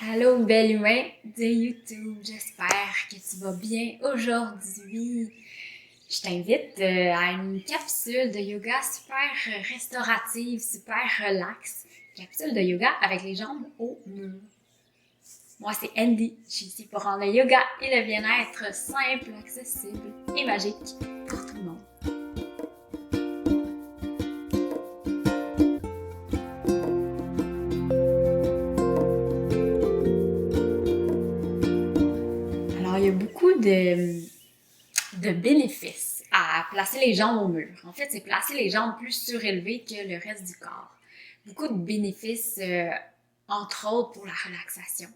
Allô, bel humain de YouTube, j'espère que tu vas bien aujourd'hui. Je t'invite à une capsule de yoga super restaurative, super relax. Capsule de yoga avec les jambes au mur. Moi, c'est Andy. Je suis ici pour rendre le yoga et le bien-être simple, accessible et magique pour tout le monde. Alors, il y a beaucoup de bénéfices à placer les jambes au mur. En fait, c'est placer les jambes plus surélevées que le reste du corps. Beaucoup de bénéfices, entre autres pour la relaxation.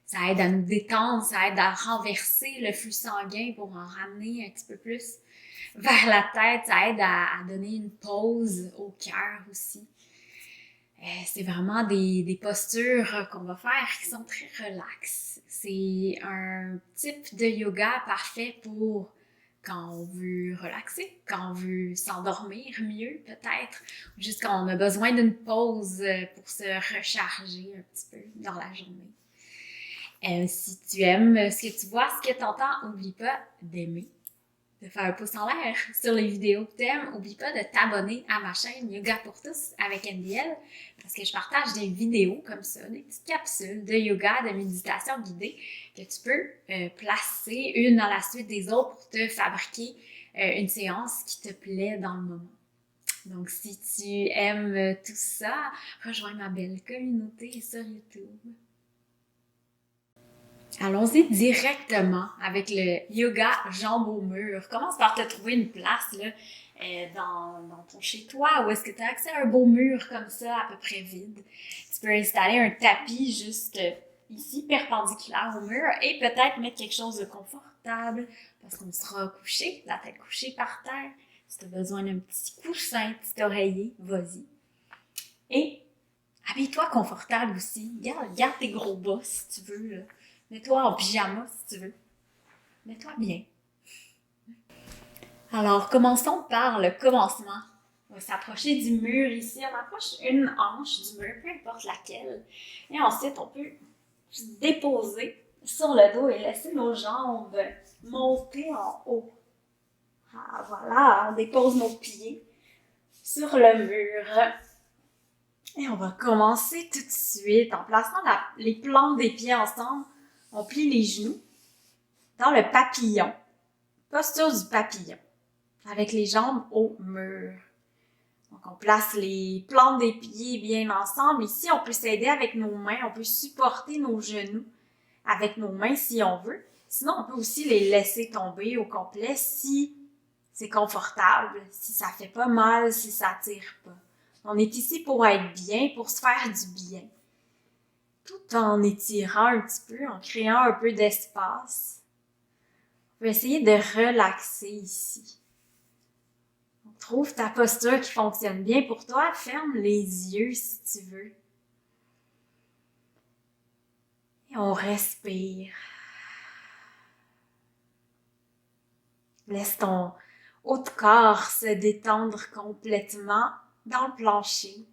Ça aide à nous détendre, ça aide à renverser le flux sanguin pour en ramener un petit peu plus vers la tête. Ça aide à donner une pause au cœur aussi. C'est vraiment des postures qu'on va faire qui sont très relaxes. C'est un type de yoga parfait pour quand on veut relaxer, quand on veut s'endormir mieux peut-être, ou juste quand on a besoin d'une pause pour se recharger un petit peu dans la journée. Si tu aimes ce que tu vois, ce que tu entends, n'oublie pas d'aimer, de faire un pouce en l'air sur les vidéos que t'aimes. N'oublie pas de t'abonner à ma chaîne Yoga pour tous avec NDL parce que je partage des vidéos comme ça, des petites capsules de yoga, de méditation guidée que tu peux placer une à la suite des autres pour te fabriquer une séance qui te plaît dans le moment. Donc, si tu aimes tout ça, rejoins ma belle communauté sur YouTube. Allons-y directement avec le yoga jambes au mur. Commence par te trouver une place là, dans ton chez-toi où est-ce que tu as accès à un beau mur comme ça, à peu près vide. Tu peux installer un tapis juste ici, perpendiculaire au mur, et peut-être mettre quelque chose de confortable parce qu'on sera couché, la tête couchée par terre. Si tu as besoin d'un petit coussin, petit oreiller, vas-y. Et habille-toi confortable aussi. Garde tes gros bas si tu veux, là. Mets-toi en pyjama si tu veux. Mets-toi bien. Alors, commençons par le commencement. On va s'approcher du mur ici. On approche une hanche du mur, peu importe laquelle. Et ensuite, on peut se déposer sur le dos et laisser nos jambes monter en haut. Ah, voilà, on dépose nos pieds sur le mur. Et on va commencer tout de suite en plaçant les plantes des pieds ensemble. On plie les genoux dans le papillon. Posture du papillon, avec les jambes au mur. Donc, on place les plantes des pieds bien ensemble. Ici, on peut s'aider avec nos mains. On peut supporter nos genoux avec nos mains si on veut. Sinon, on peut aussi les laisser tomber au complet si c'est confortable, si ça fait pas mal, si ça tire pas. On est ici pour être bien, pour se faire du bien. Tout en étirant un petit peu, en créant un peu d'espace. On peut essayer de relaxer ici. Trouve ta posture qui fonctionne bien pour toi. Ferme les yeux si tu veux. Et on respire. Laisse ton haut de corps se détendre complètement dans le plancher.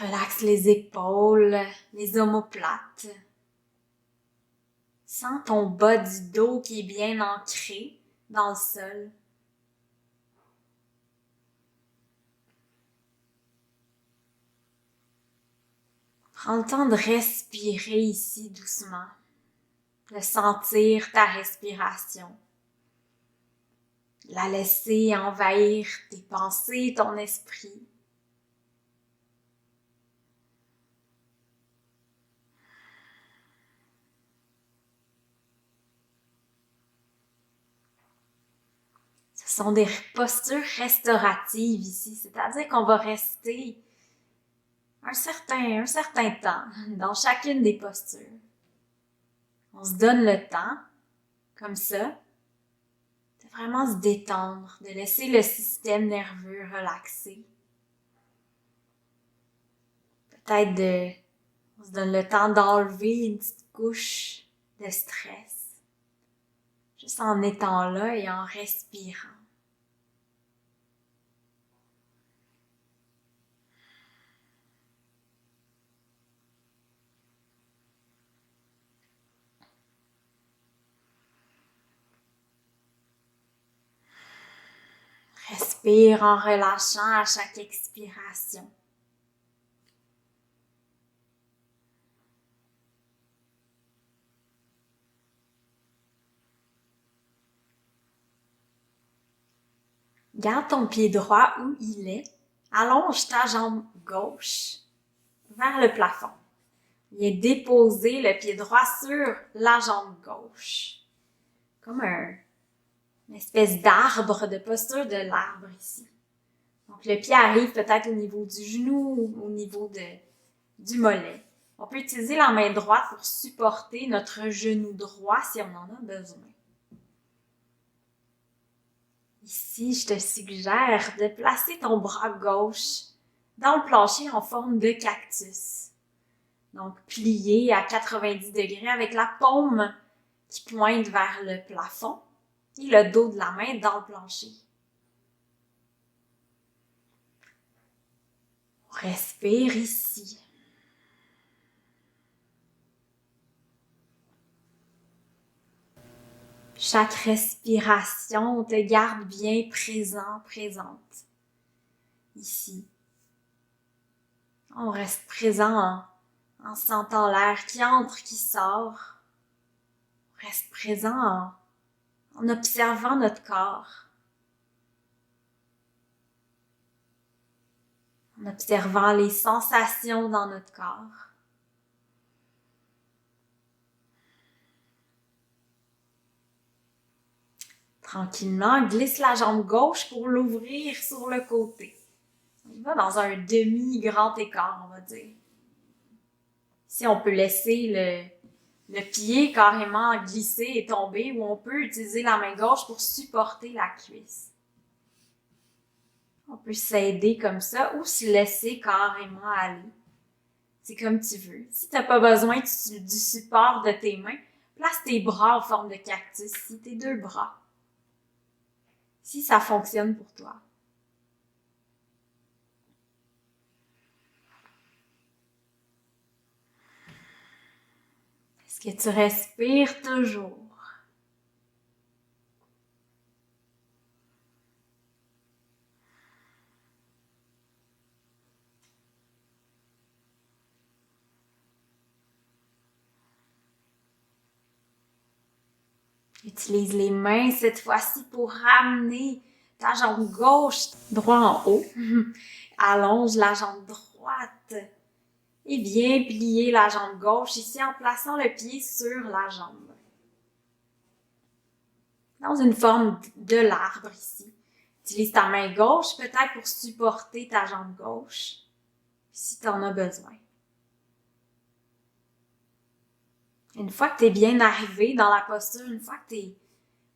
Relaxe les épaules, les omoplates. Sens ton bas du dos qui est bien ancré dans le sol. Prends le temps de respirer ici doucement, de sentir ta respiration. La laisser envahir tes pensées, ton esprit. Ce sont des postures restauratives ici, c'est-à-dire qu'on va rester un certain temps dans chacune des postures. On se donne le temps, comme ça, de vraiment se détendre, de laisser le système nerveux relaxer. Peut-être on se donne le temps d'enlever une petite couche de stress, juste en étant là et en respirant. Inspire en relâchant à chaque expiration. Garde ton pied droit où il est. Allonge ta jambe gauche vers le plafond. Viens déposer le pied droit sur la jambe gauche. Comme une espèce d'arbre, de posture de l'arbre ici. Donc le pied arrive peut-être au niveau du genou ou au niveau du mollet. On peut utiliser la main droite pour supporter notre genou droit si on en a besoin. Ici, je te suggère de placer ton bras gauche dans le plancher en forme de cactus. Donc, plié à 90 degrés avec la paume qui pointe vers le plafond et le dos de la main dans le plancher. On respire ici. Chaque respiration te garde bien présent, présente. Ici. On reste présent en sentant l'air qui entre, qui sort. On reste présent en observant notre corps. En observant les sensations dans notre corps. Tranquillement, glisse la jambe gauche pour l'ouvrir sur le côté. On va dans un demi-grand écart, on va dire. Ici, on peut laisser le pied carrément glisser et tomber, ou on peut utiliser la main gauche pour supporter la cuisse. On peut s'aider comme ça ou se laisser carrément aller. C'est comme tu veux. Si tu n'as pas besoin du support de tes mains, place tes bras en forme de cactus, ici, tes deux bras. Si ça fonctionne pour toi. Est-ce que tu respires toujours? Utilise les mains cette fois-ci pour ramener ta jambe gauche droit en haut. Allonge la jambe droite et viens plier la jambe gauche ici en plaçant le pied sur la jambe. Dans une forme de l'arbre ici. Utilise ta main gauche peut-être pour supporter ta jambe gauche si tu en as besoin. Une fois que tu es bien arrivé dans la posture, une fois que tu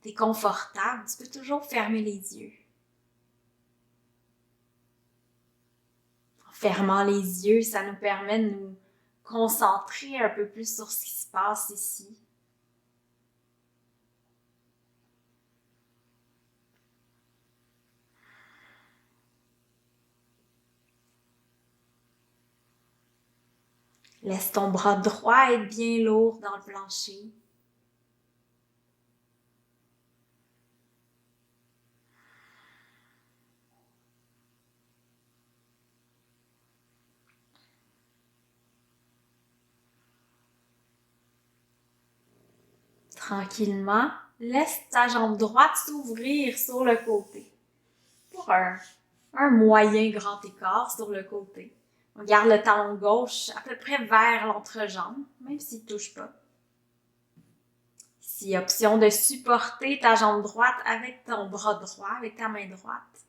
es confortable, tu peux toujours fermer les yeux. En fermant les yeux, ça nous permet de nous concentrer un peu plus sur ce qui se passe ici. Laisse ton bras droit être bien lourd dans le plancher. Tranquillement, laisse ta jambe droite s'ouvrir sur le côté pour un moyen grand écart sur le côté. On garde le talon gauche à peu près vers l'entrejambe, même s'il ne touche pas. Ici, option de supporter ta jambe droite avec ton bras droit, avec ta main droite.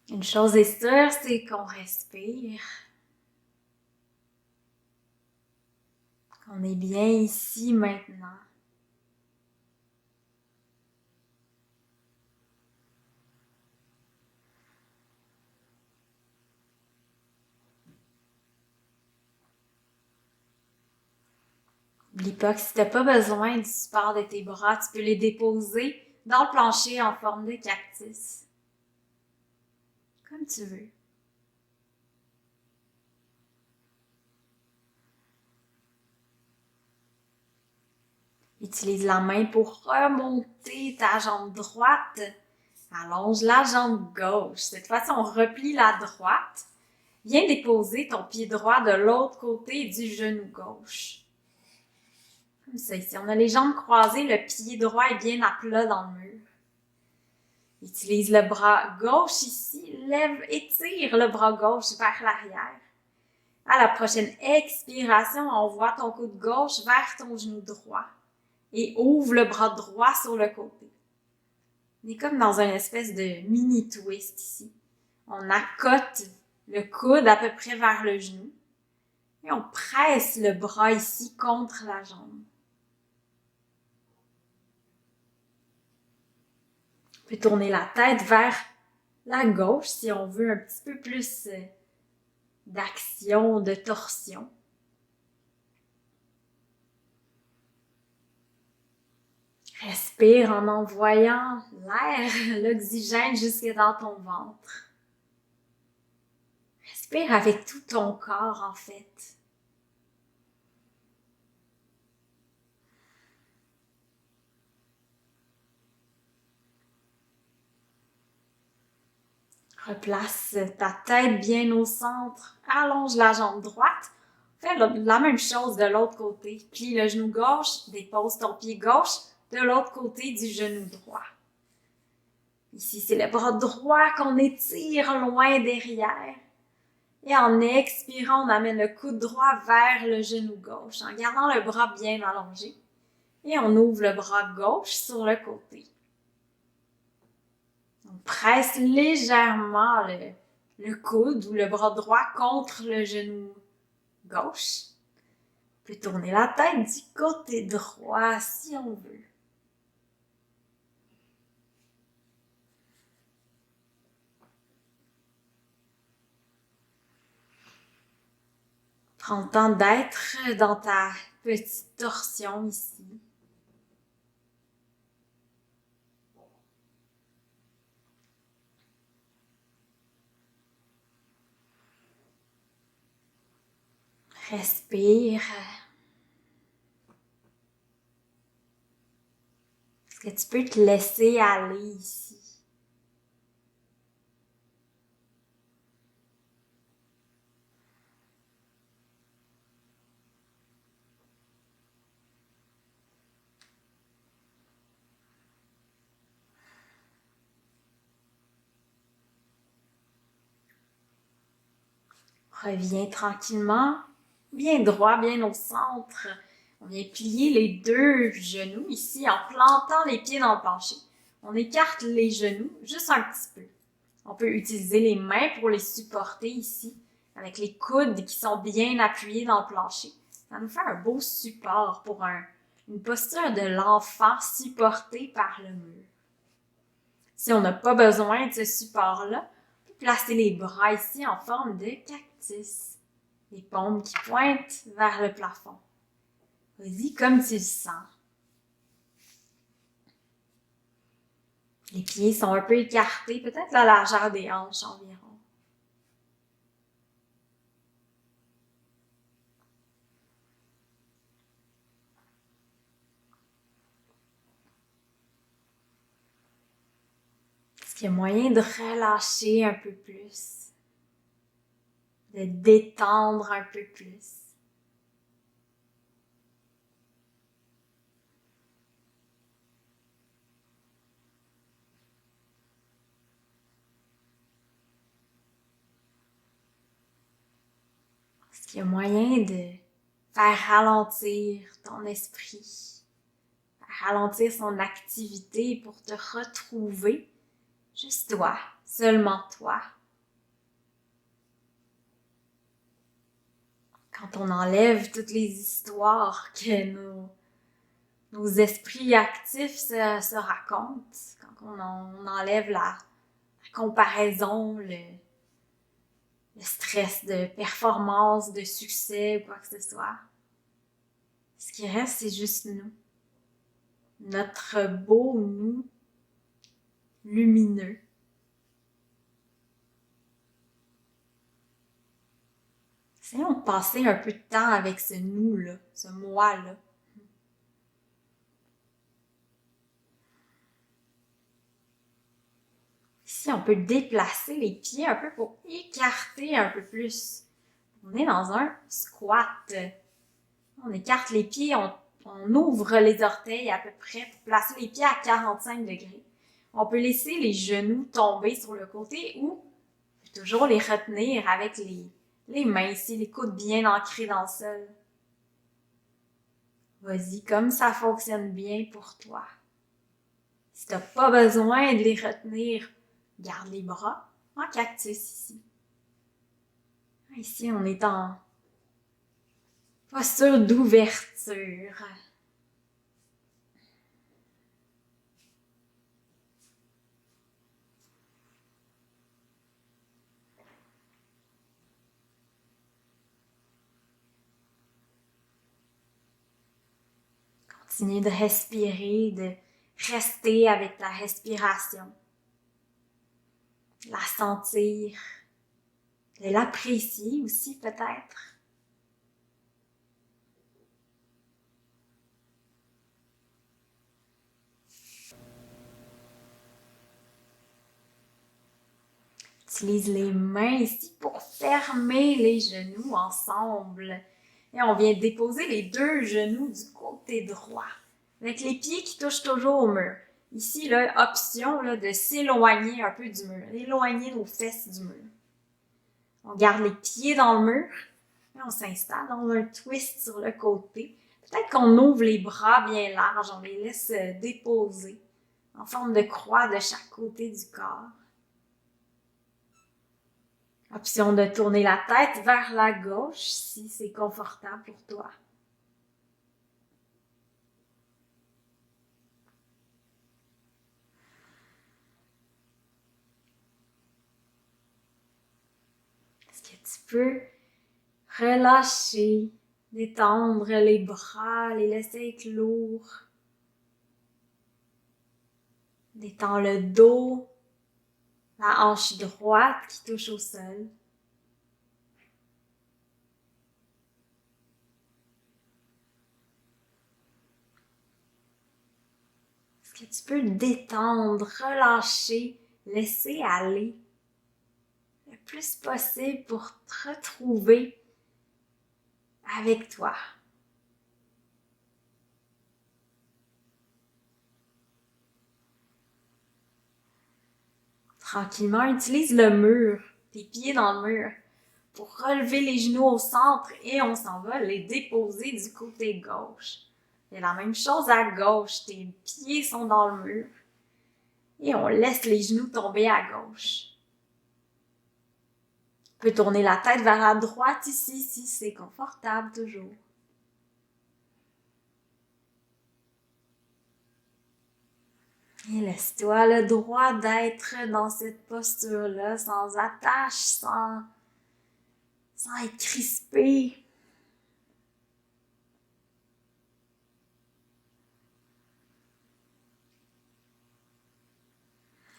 Une chose est sûre, c'est qu'on respire. Qu'on est bien ici maintenant. N'oublie pas que si tu n'as pas besoin du support de tes bras, tu peux les déposer dans le plancher en forme de cactus. Comme tu veux. Utilise la main pour remonter ta jambe droite. Allonge la jambe gauche. Cette fois-ci, on replie la droite. Viens déposer ton pied droit de l'autre côté du genou gauche. Comme ça ici. On a les jambes croisées, le pied droit est bien à plat dans le mur. Utilise le bras gauche ici. Lève, étire le bras gauche vers l'arrière. À la prochaine expiration, envoie ton coude gauche vers ton genou droit. Et ouvre le bras droit sur le côté. On est comme dans une espèce de mini twist ici. On accote le coude à peu près vers le genou. Et on presse le bras ici contre la jambe. On peut tourner la tête vers la gauche si on veut un petit peu plus d'action, de torsion. Respire en envoyant l'air, l'oxygène jusque dans ton ventre. Respire avec tout ton corps en fait. Replace ta tête bien au centre. Allonge la jambe droite. Fais la même chose de l'autre côté. Plie le genou gauche. Dépose ton pied gauche de l'autre côté du genou droit. Ici, c'est le bras droit qu'on étire loin derrière. Et en expirant, on amène le coude droit vers le genou gauche en gardant le bras bien allongé. Et on ouvre le bras gauche sur le côté. On presse légèrement le coude ou le bras droit contre le genou gauche. On peut tourner la tête du côté droit si on veut. Prends le temps d'être dans ta petite torsion ici. Respire. Est-ce que tu peux te laisser aller ici? Reviens tranquillement, bien droit, bien au centre. On vient plier les deux genoux ici en plantant les pieds dans le plancher. On écarte les genoux juste un petit peu. On peut utiliser les mains pour les supporter ici, avec les coudes qui sont bien appuyés dans le plancher. Ça nous fait un beau support pour une posture de l'enfant supporté par le mur. Si on n'a pas besoin de ce support-là, on peut placer les bras ici en forme de cactus. Les paumes qui pointent vers le plafond. Vas-y comme tu le sens. Les pieds sont un peu écartés, peut-être la largeur des hanches environ. Est-ce qu'il y a moyen de relâcher un peu plus? De détendre un peu plus? Est-ce qu'il y a moyen de faire ralentir ton esprit? Ralentir son activité pour te retrouver? Juste toi, seulement toi. Quand on enlève toutes les histoires que nos esprits actifs se racontent, quand on enlève la comparaison, le stress de performance, de succès ou quoi que ce soit, ce qui reste, c'est juste nous. Notre beau nous lumineux. Essayons de passer un peu de temps avec ce nous-là, ce moi-là. Ici, on peut déplacer les pieds un peu pour écarter un peu plus. On est dans un squat. On écarte les pieds, on ouvre les orteils à peu près pour placer les pieds à 45 degrés. On peut laisser les genoux tomber sur le côté ou toujours les retenir avec les mains ici, les coudes bien ancrés dans le sol. Vas-y, comme ça fonctionne bien pour toi. Si t'as pas besoin de les retenir, garde les bras en cactus ici. Ici, on est en posture d'ouverture. Continue de respirer, de rester avec ta respiration. La sentir, de l'apprécier aussi peut-être. Utilise les mains ici pour fermer les genoux ensemble. Et on vient déposer les deux genoux du côté droit, avec les pieds qui touchent toujours au mur. Ici, là, option là, de s'éloigner un peu du mur, éloigner nos fesses du mur. On garde les pieds dans le mur, et on s'installe dans un twist sur le côté. Peut-être qu'on ouvre les bras bien larges, on les laisse déposer en forme de croix de chaque côté du corps. Option de tourner la tête vers la gauche si c'est confortable pour toi. Est-ce que tu peux relâcher, détendre les bras, les laisser éclore. Détends le dos, la hanche droite qui touche au sol. Est-ce que tu peux détendre, relâcher, laisser aller le plus possible pour te retrouver avec toi? Tranquillement, utilise le mur, tes pieds dans le mur, pour relever les genoux au centre et on s'en va les déposer du côté gauche. C'est la même chose à gauche, tes pieds sont dans le mur et on laisse les genoux tomber à gauche. Tu peux tourner la tête vers la droite ici, si c'est confortable toujours. Et laisse-toi le droit d'être dans cette posture-là, sans attache, sans être crispé.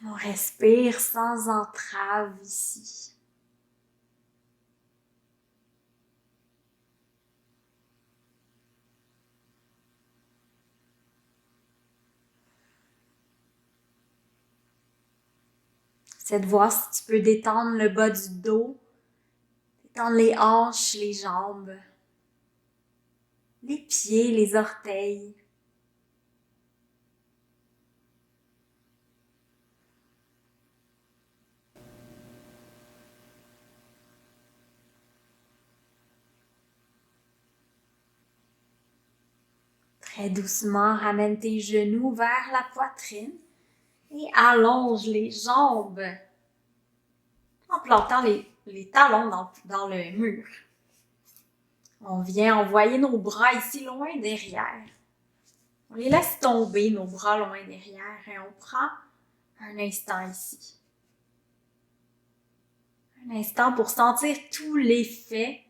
On respire sans entrave ici. Essaie de voir si tu peux détendre le bas du dos, détendre les hanches, les jambes, les pieds, les orteils. Très doucement, ramène tes genoux vers la poitrine et allonge les jambes en plantant les talons dans le mur. On vient envoyer nos bras ici loin derrière. On les laisse tomber, nos bras loin derrière, et on prend un instant ici. Un instant pour sentir tout l'effet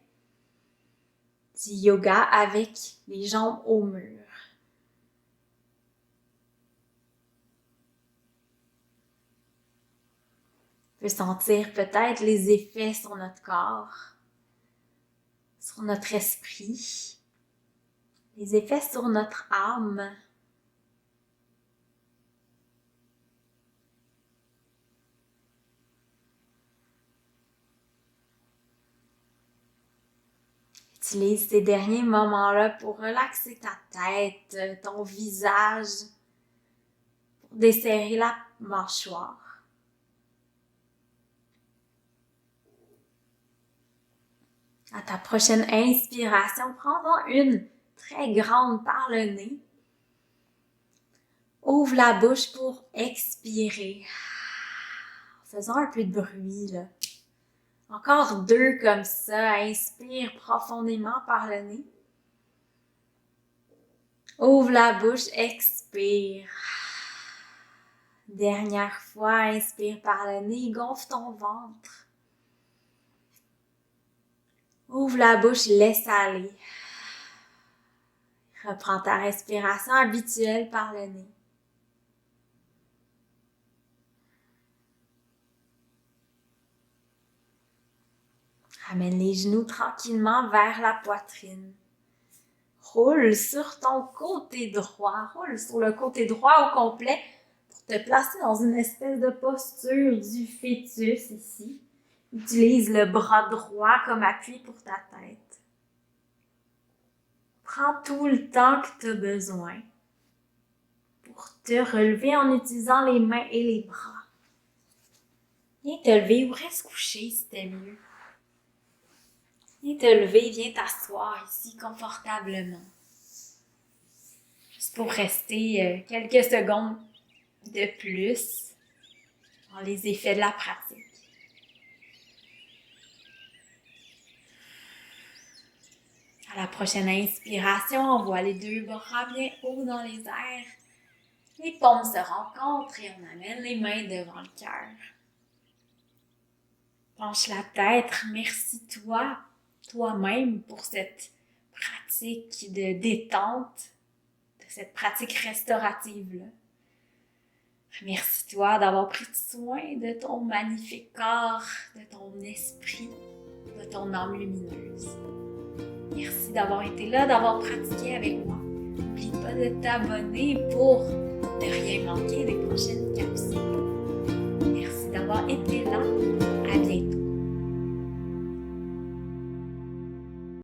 du yoga avec les jambes au mur. On peut sentir peut-être les effets sur notre corps, sur notre esprit, les effets sur notre âme. Utilise ces derniers moments-là pour relaxer ta tête, ton visage, pour desserrer la mâchoire. À ta prochaine inspiration, prends-en une très grande par le nez. Ouvre la bouche pour expirer. Faisons un peu de bruit, là. Encore 2 comme ça. Inspire profondément par le nez. Ouvre la bouche, expire. Dernière fois, inspire par le nez, gonfle ton ventre. Ouvre la bouche, laisse aller. Reprends ta respiration habituelle par le nez. Ramène les genoux tranquillement vers la poitrine. Roule sur ton côté droit. Roule sur le côté droit au complet pour te placer dans une espèce de posture du fœtus ici. Utilise le bras droit comme appui pour ta tête. Prends tout le temps que tu as besoin pour te relever en utilisant les mains et les bras. Viens te lever ou reste couché si t'es mieux. Viens te lever, viens t'asseoir ici confortablement. Juste pour rester quelques secondes de plus dans les effets de la pratique. À la prochaine inspiration, envoie les 2 bras bien haut dans les airs. Les paumes se rencontrent et on amène les mains devant le cœur. Penche la tête, remercie-toi, toi-même pour cette pratique de détente, de cette pratique restaurative-là. Remercie-toi d'avoir pris soin de ton magnifique corps, de ton esprit, de ton âme lumineuse. Merci d'avoir été là, d'avoir pratiqué avec moi. N'oublie pas de t'abonner pour ne rien manquer des prochaines capsules. Merci d'avoir été là.